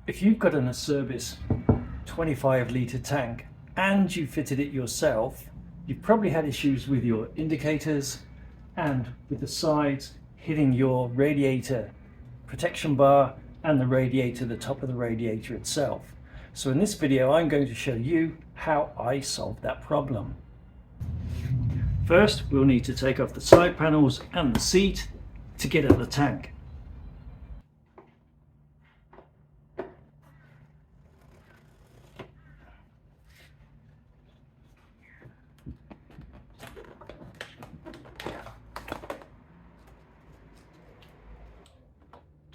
If you've got an Acerbis 25 litre tank and you fitted it yourself, you've probably had issues with your indicators and with the sides hitting your radiator protection bar and the top of the radiator itself. So in this video I'm going to show you how I solved that problem. First we'll need to take off the side panels and the seat to get at the tank.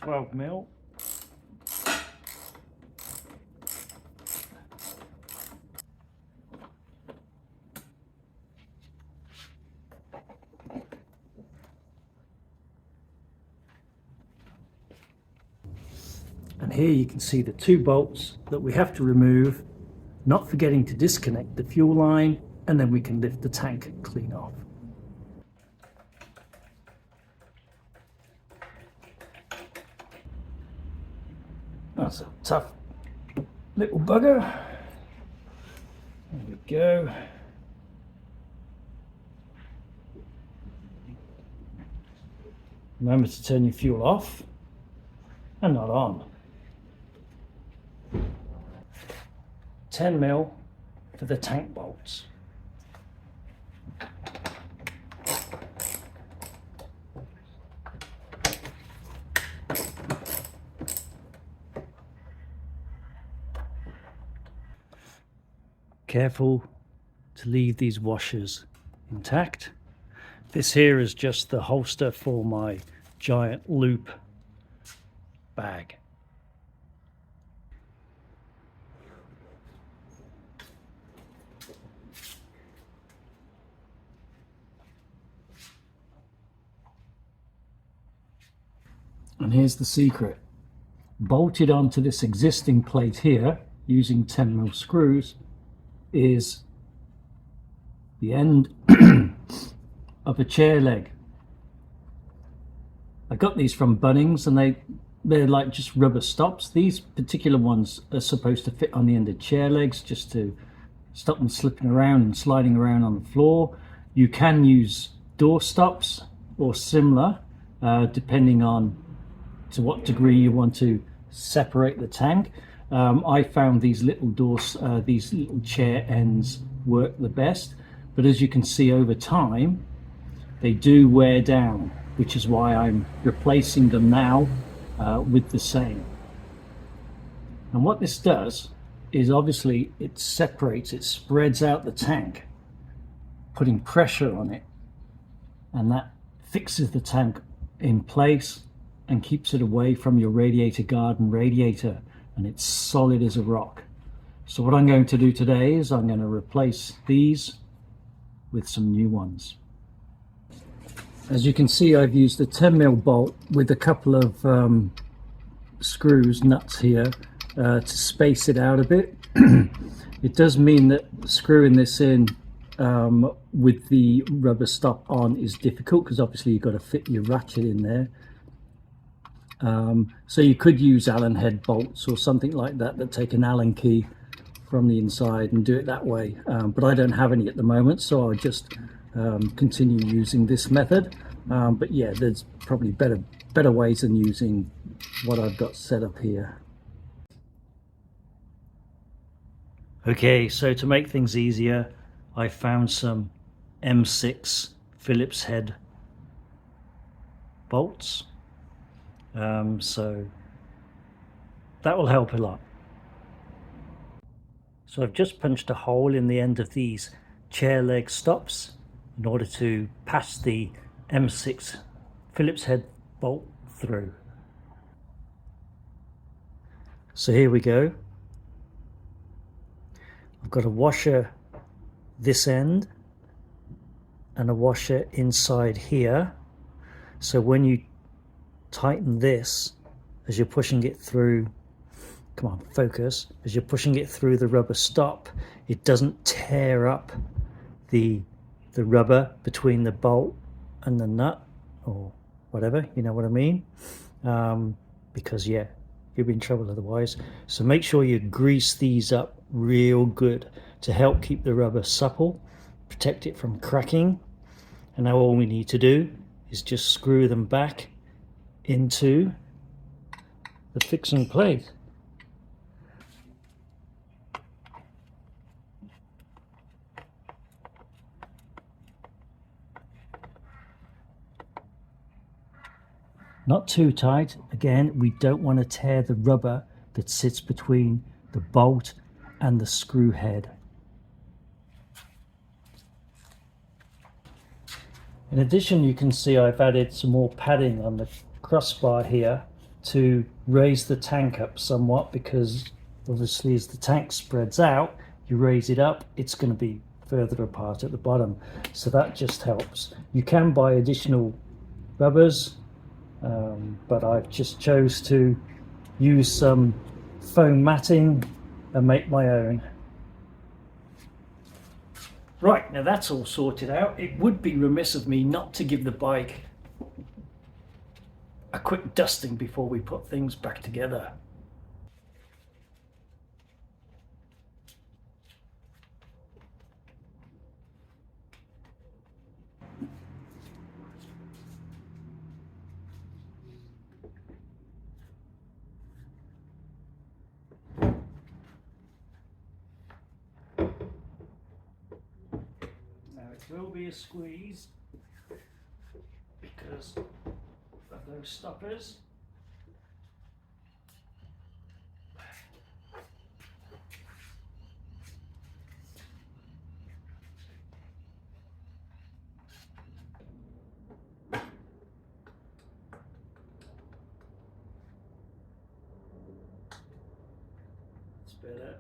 $12mm. And here you can see the two bolts that we have to remove, not forgetting to disconnect the fuel line, and then we can lift the tank clean off. That's a tough little bugger. There we go. Remember to turn your fuel off and not on. 10mm for the tank bolts. Careful to leave these washers intact. This here is just the holster for my giant loop bag. And here's the secret. Bolted onto this existing plate here using 10mm screws is the end of a chair leg. I got these from Bunnings and they're like just rubber stops. These particular ones are supposed to fit on the end of chair legs just to stop them slipping around and sliding around on the floor. You can use door stops or similar depending on to what degree you want to separate the tank. I found these little these little chair ends work the best, but as you can see over time they do wear down, which is why I'm replacing them now with the same. And what this does is obviously it spreads out the tank, putting pressure on it, and that fixes the tank in place and keeps it away from your radiator guard and radiator, and it's solid as a rock. So what I'm going to do today is I'm going to replace these with some new ones. As you can see, I've used a 10mm bolt with a couple of nuts here to space it out a bit. It does mean that screwing this in with the rubber stop on is difficult because obviously you've got to fit your ratchet in there. So you could use Allen head bolts or something like that that take an Allen key from the inside and do it that way, but I don't have any at the moment, so I'll just continue using this method. But yeah, there's probably better ways than using what I've got set up here. Okay, so to make things easier, I found some M6 Phillips head bolts. So that will help a lot. So I've just punched a hole in the end of these chair leg stops in order to pass the M6 Phillips head bolt through. So here we go. I've got a washer this end and a washer inside here. So when you tighten this, as you're pushing it through, come on, focus, as you're pushing it through the rubber stop, it doesn't tear up the rubber between the bolt and the nut or whatever, you know what I mean? Because yeah, you'll be in trouble otherwise. So make sure you grease these up real good to help keep the rubber supple, protect it from cracking. And now all we need to do is just screw them back into the fixing plate. Not too tight. Again, we don't want to tear the rubber that sits between the bolt and the screw head. In addition, you can see I've added some more padding on the crossbar here to raise the tank up somewhat, because obviously as the tank spreads out, you raise it up, it's going to be further apart at the bottom. So that just helps. You can buy additional rubbers, but I've just chose to use some foam matting and make my own. Right, now that's all sorted out. It would be remiss of me not to give the bike a quick dusting before we put things back together. It will be a squeeze because of those stoppers. It's better.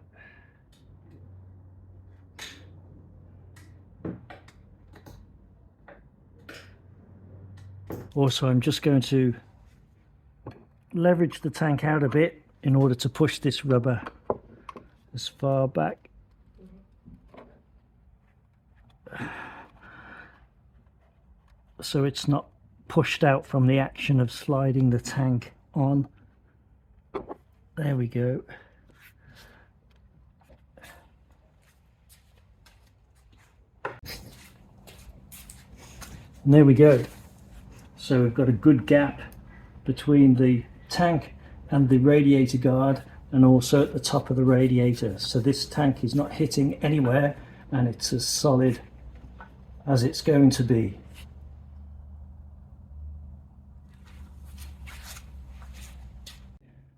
Also, I'm just going to leverage the tank out a bit in order to push this rubber as far back so it's not pushed out from the action of sliding the tank on. There we go. And there we go. So we've got a good gap between the tank and the radiator guard, and also at the top of the radiator. So this tank is not hitting anywhere, and it's as solid as it's going to be.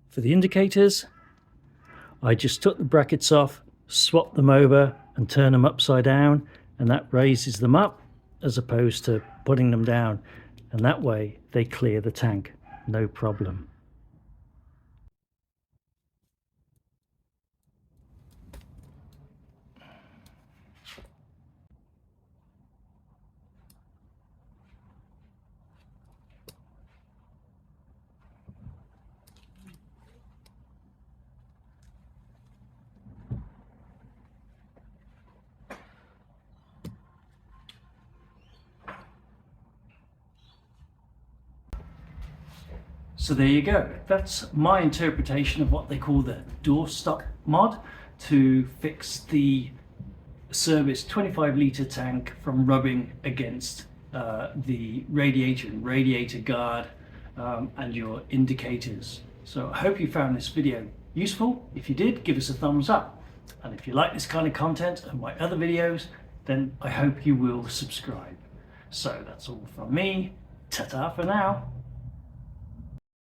For the indicators, I just took the brackets off, swapped them over and turn them upside down, and that raises them up as opposed to putting them down. And that way they clear the tank, no problem. So there you go. That's my interpretation of what they call the Doorstop mod to fix the Acerbis 25 litre tank from rubbing against the radiator and radiator guard and your indicators. So I hope you found this video useful. If you did, give us a thumbs up. And if you like this kind of content and my other videos, then I hope you will subscribe. So that's all from me. Ta-ta for now.